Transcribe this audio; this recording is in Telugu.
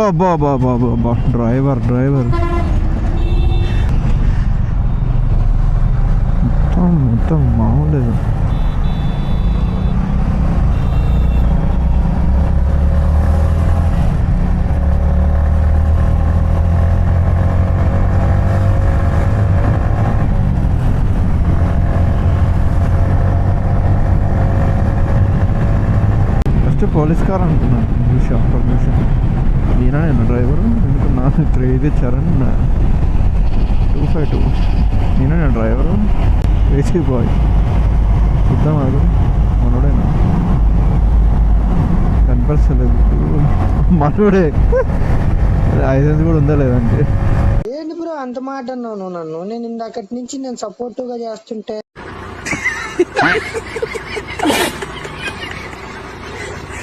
అబ్బా అబ్బా అబ్బా అబ్బా అబ్బా డ్రైవర్ మొత్తం మామూలేదు. ఫస్ట్ పోలీస్ కార్ అనుకున్నాను చూసి నేనా నేను డ్రైవరు ఎందుకు నాకు క్రేజీ చరణ్ 252 నేను డ్రైవరు వేసి బాయ్ చూద్దాం అది మనోడేనా కనిపిస్తలేదు మనోడే 500 కూడా ఉందా లేదంటే ఏంటి బ్రో అంత మాట అన్నావు నన్ను? నేను ఇందాకటి నుంచి నేను సపోర్టివ్గా చేస్తుంటే